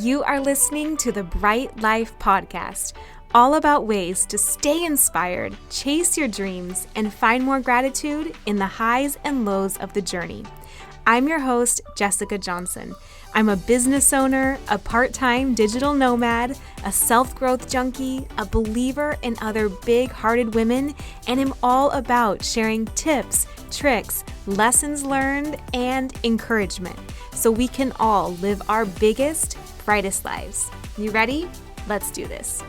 You are listening to the Bright Life Podcast, all about ways to stay inspired, chase your dreams, and find more gratitude in the highs and lows of the journey. I'm your host, Jessica Johnson. I'm a business owner, a part-time digital nomad, a self-growth junkie, a believer in other big-hearted women, and am all about sharing tips, tricks, lessons learned, and encouragement so we can all live our biggest, brightest lives. You ready? Let's do this.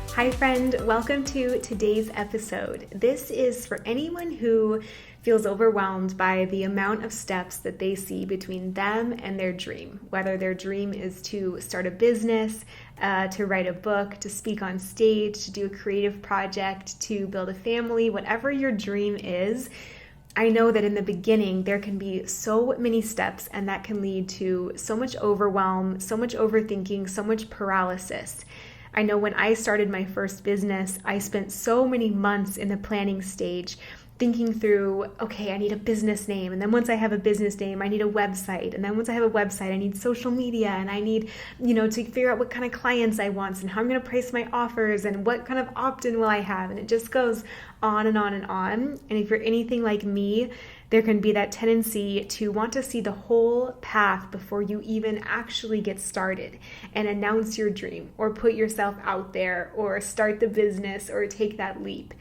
Hi friend, welcome to today's episode. This is for anyone who feels overwhelmed by the amount of steps that they see between them and their dream, whether their dream is to start a business, to write a book, to speak on stage, to do a creative project, to build a family, whatever your dream is. I know that in the beginning, there can be so many steps, and that can lead to so much overwhelm, so much overthinking, so much paralysis. I know when I started my first business, I spent so many months in the planning stage thinking through, okay, I need a business name. And then once I have a business name, I need a website. And then once I have a website, I need social media. And I need, to figure out what kind of clients I want and how I'm going to price my offers and what kind of opt-in will I have. And it just goes on and on and on. And if you're anything like me, there can be that tendency to want to see the whole path before you even actually get started and announce your dream or put yourself out there or start the business or take that leap.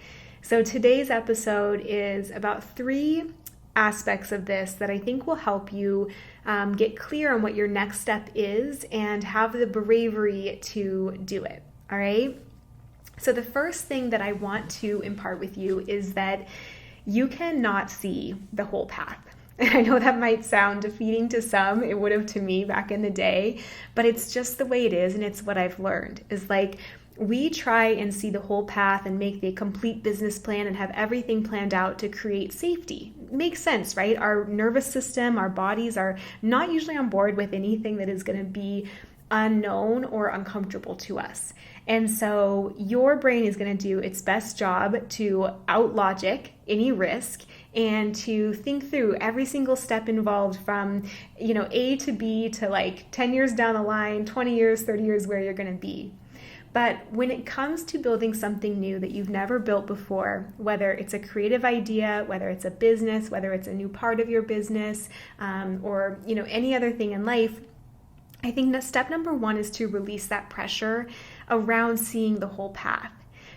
So today's episode is about 3 aspects of this that I think will help you get clear on what your next step is and have the bravery to do it. All right. So the first thing that I want to impart with you is that you cannot see the whole path. And I know that might sound defeating to some. It would have to me back in the day, but it's just the way it is. And it's what I've learned is like, we try and see the whole path and make the complete business plan and have everything planned out to create safety. Makes sense, right? Our nervous system, our bodies are not usually on board with anything that is going to be unknown or uncomfortable to us. And so your brain is going to do its best job to outlogic any risk and to think through every single step involved from, A to B to like 10 years down the line, 20 years, 30 years where you're going to be. But when it comes to building something new that you've never built before, whether it's a creative idea, whether it's a business, whether it's a new part of your business, or any other thing in life, I think that step number 1 is to release that pressure around seeing the whole path.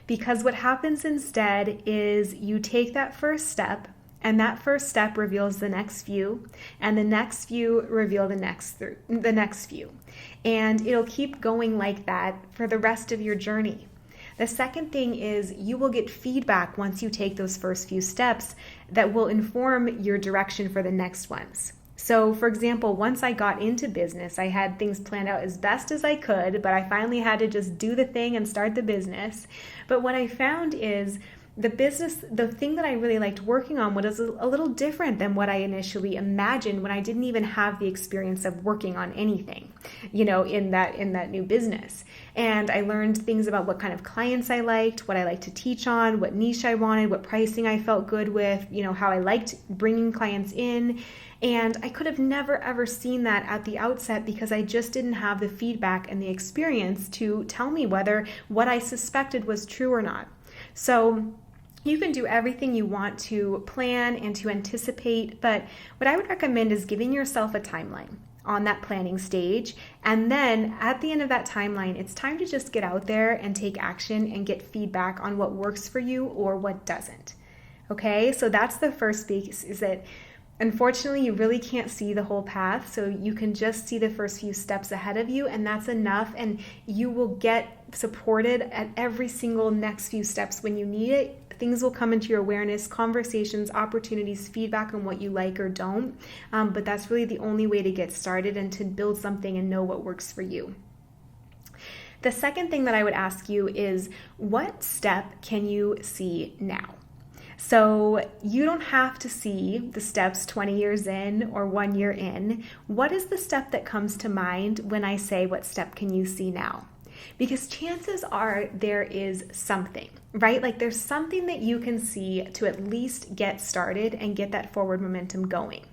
Because what happens instead is you take that first step, and that first step reveals the next few, and the next few reveal the next few. And it'll keep going like that for the rest of your journey. The second thing is you will get feedback once you take those first few steps that will inform your direction for the next ones. So for example, once I got into business, I had things planned out as best as I could, but I finally had to just do the thing and start the business. But what I found is the thing that I really liked working on was a little different than what I initially imagined when I didn't even have the experience of working on anything, in that new business. And I learned things about what kind of clients I liked, what I liked to teach on, what niche I wanted, what pricing I felt good with, how I liked bringing clients in. And I could have never ever seen that at the outset because I just didn't have the feedback and the experience to tell me whether what I suspected was true or not. So you can do everything you want to plan and to anticipate, but what I would recommend is giving yourself a timeline on that planning stage. And then at the end of that timeline, it's time to just get out there and take action and get feedback on what works for you or what doesn't. Okay, so that's the first piece, is that unfortunately, you really can't see the whole path, so you can just see the first few steps ahead of you, and that's enough, and you will get supported at every single next few steps when you need it. Things will come into your awareness, conversations, opportunities, feedback on what you like or don't, but that's really the only way to get started and to build something and know what works for you. The second thing that I would ask you is, what step can you see now? So you don't have to see the steps 20 years in or 1 year in. What is the step that comes to mind when I say, what step can you see now? Because chances are there is something, right? Like there's something that you can see to at least get started and get that forward momentum going.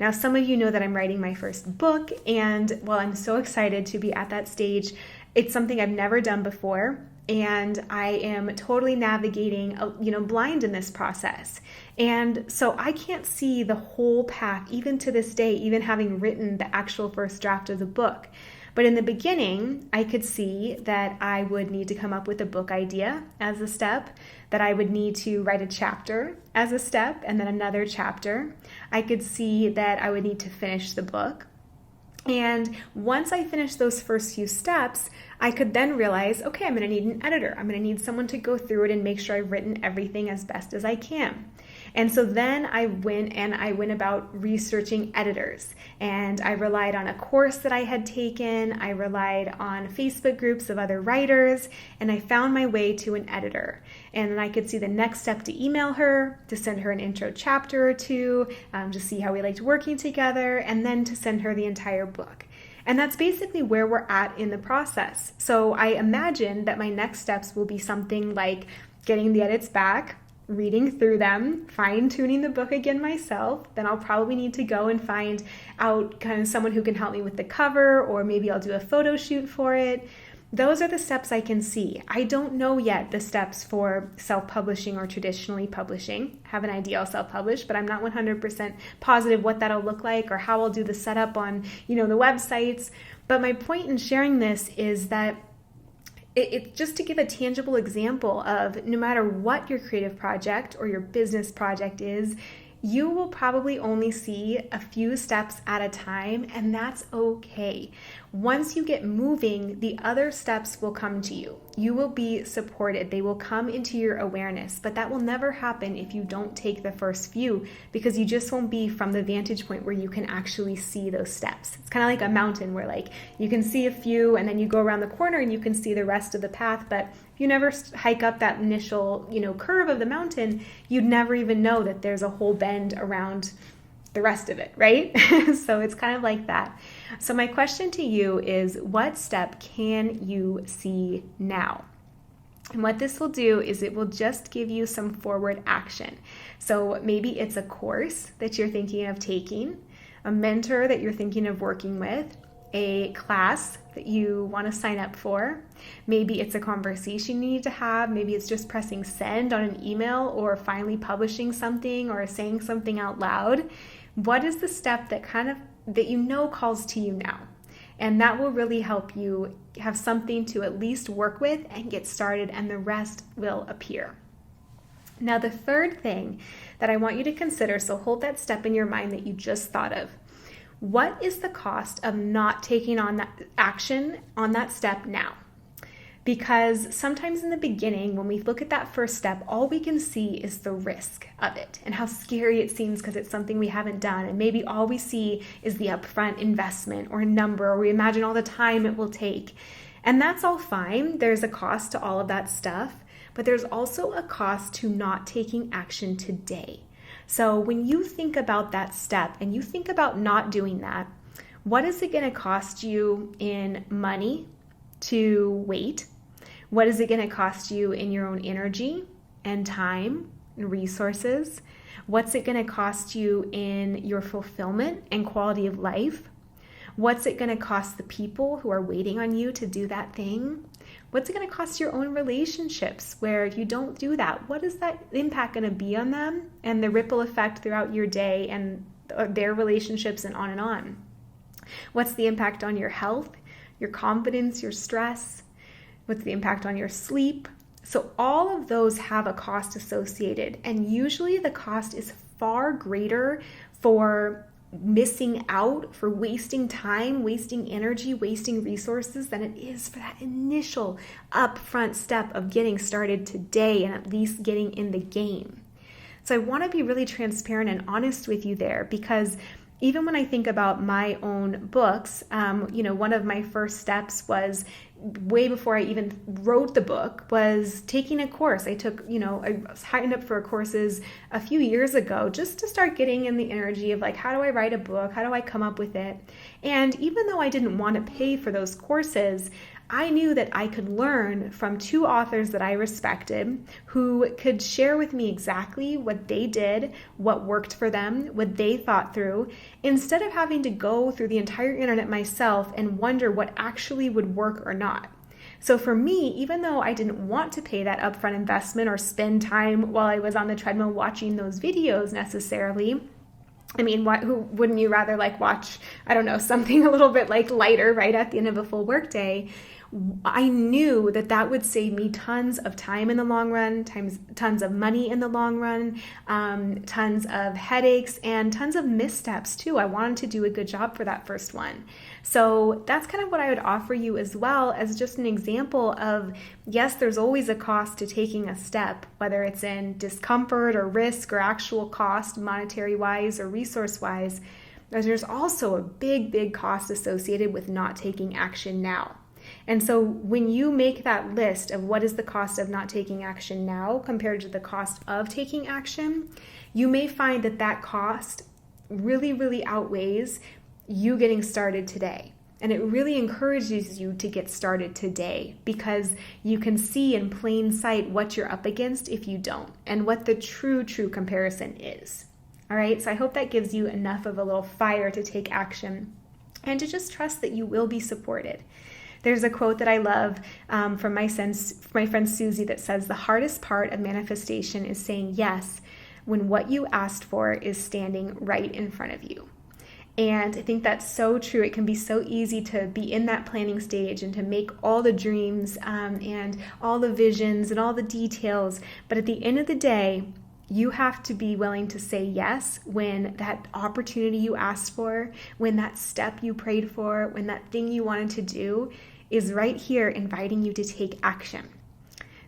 Now, some of you know that I'm writing my first book, and while I'm so excited to be at that stage, it's something I've never done before. And I am totally navigating, blind in this process. And so I can't see the whole path, even to this day, even having written the actual first draft of the book. But in the beginning, I could see that I would need to come up with a book idea as a step, that I would need to write a chapter as a step, and then another chapter. I could see that I would need to finish the book. And once I finished those first few steps, I could then realize, okay, I'm going to need an editor. I'm going to need someone to go through it and make sure I've written everything as best as I can. And so then I went about researching editors, and I relied on a course that I had taken. I relied on Facebook groups of other writers, and I found my way to an editor. And then I could see the next step to email her, to send her an intro chapter or two, to see how we liked working together, and then to send her the entire book. And that's basically where we're at in the process. So I imagine that my next steps will be something like getting the edits back, reading through them, fine-tuning the book again myself. Then I'll probably need to go and find out kind of someone who can help me with the cover, or maybe I'll do a photo shoot for it. Those are the steps I can see. I don't know yet the steps for self-publishing or traditionally publishing. I have an idea I'll self-publish, but I'm not 100% positive what that'll look like or how I'll do the setup on, the websites. But my point in sharing this is that it's just to give a tangible example of no matter what your creative project or your business project is, you will probably only see a few steps at a time, and that's okay. Once you get moving, the other steps will come to you. You will be supported. They will come into your awareness, but that will never happen if you don't take the first few, because you just won't be from the vantage point where you can actually see those steps. It's kind of like a mountain where you can see a few and then you go around the corner and you can see the rest of the path, but if you never hike up that initial, curve of the mountain, you'd never even know that there's a whole bend around the rest of it, right? So it's kind of like that. So my question to you is, what step can you see now? And what this will do is it will just give you some forward action. So maybe it's a course that you're thinking of taking, a mentor that you're thinking of working with, a class that you want to sign up for. Maybe it's a conversation you need to have. Maybe it's just pressing send on an email, or finally publishing something, or saying something out loud. What is the step that calls to you now? And that will really help you have something to at least work with and get started, and the rest will appear. Now, the third thing that I want you to consider, so hold that step in your mind that you just thought of. What is the cost of not taking on that action on that step now? Because sometimes in the beginning, when we look at that first step, all we can see is the risk of it and how scary it seems because it's something we haven't done. And maybe all we see is the upfront investment or number, or we imagine all the time it will take. And that's all fine. There's a cost to all of that stuff, but there's also a cost to not taking action today. So when you think about that step and you think about not doing that, what is it going to cost you in money to wait? What is it going to cost you in your own energy and time and resources? What's it going to cost you in your fulfillment and quality of life? What's it going to cost the people who are waiting on you to do that thing? What's it going to cost your own relationships where if you don't do that? What is that impact going to be on them and the ripple effect throughout your day and their relationships and on and on? What's the impact on your health, your confidence, your stress? What's the impact on your sleep? So all of those have a cost associated, and usually the cost is far greater for missing out, for wasting time, wasting energy, wasting resources than it is for that initial upfront step of getting started today and at least getting in the game. So I want to be really transparent and honest with you there, because even when I think about my own books, one of my first steps was way before I even wrote the book was taking a course. I signed up for courses a few years ago just to start getting in the energy of like, how do I write a book? How do I come up with it? And even though I didn't want to pay for those courses, I knew that I could learn from two authors that I respected who could share with me exactly what they did, what worked for them, what they thought through, instead of having to go through the entire internet myself and wonder what actually would work or not. So for me, even though I didn't want to pay that upfront investment or spend time while I was on the treadmill watching those videos necessarily, I mean, who wouldn't you rather like watch, I don't know, something a little bit like lighter right at the end of a full workday? I knew that that would save me tons of time in the long run, tons of money in the long run, tons of headaches, and tons of missteps too. I wanted to do a good job for that first one. So that's kind of what I would offer you as well as just an example of, yes, there's always a cost to taking a step, whether it's in discomfort or risk or actual cost, monetary-wise or resource-wise. There's also a big cost associated with not taking action now. And so when you make that list of what is the cost of not taking action now compared to the cost of taking action, you may find that that cost really outweighs you getting started today. And it really encourages you to get started today because you can see in plain sight what you're up against if you don't and what the true comparison is. All right, so I hope that gives you enough of a little fire to take action and to just trust that you will be supported. There's a quote that I love from my friend Susie that says, the hardest part of manifestation is saying yes when what you asked for is standing right in front of you. And I think that's so true. It can be so easy to be in that planning stage and to make all the dreams and all the visions and all the details. But at the end of the day, you have to be willing to say yes when that opportunity you asked for, when that step you prayed for, when that thing you wanted to do is right here inviting you to take action.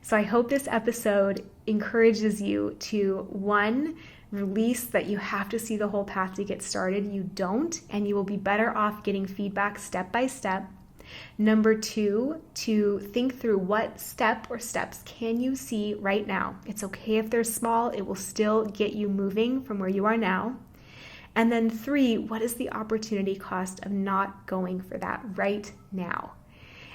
So I hope this episode encourages you to, one, release that you have to see the whole path to get started. You don't, and you will be better off getting feedback step by step. Number two, to think through what step or steps can you see right now. It's okay if they're small, it will still get you moving from where you are now. And then three, what is the opportunity cost of not going for that right now?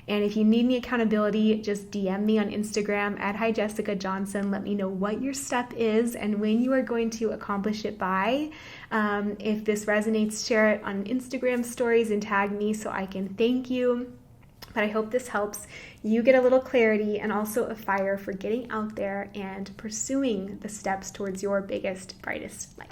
And if you need any accountability, just DM me on Instagram at @HiJessicaJohnson. Let me know what your step is and when you are going to accomplish it by. If this resonates, share it on Instagram stories and tag me so I can thank you. But I hope this helps you get a little clarity and also a fire for getting out there and pursuing the steps towards your biggest, brightest life.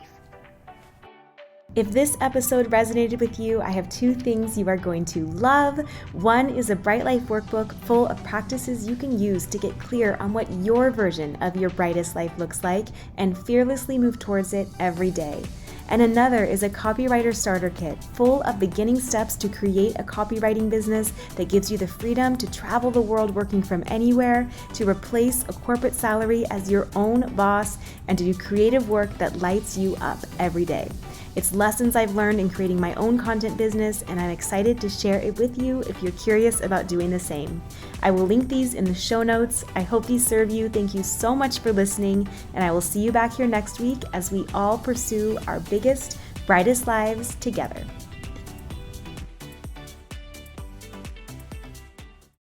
If this episode resonated with you, I have two things you are going to love. One is a Bright Life workbook full of practices you can use to get clear on what your version of your brightest life looks like and fearlessly move towards it every day. And another is a copywriter starter kit full of beginning steps to create a copywriting business that gives you the freedom to travel the world working from anywhere, to replace a corporate salary as your own boss, and to do creative work that lights you up every day. It's lessons I've learned in creating my own content business, and I'm excited to share it with you if you're curious about doing the same. I will link these in the show notes. I hope these serve you. Thank you so much for listening, and I will see you back here next week as we all pursue our biggest, brightest lives together.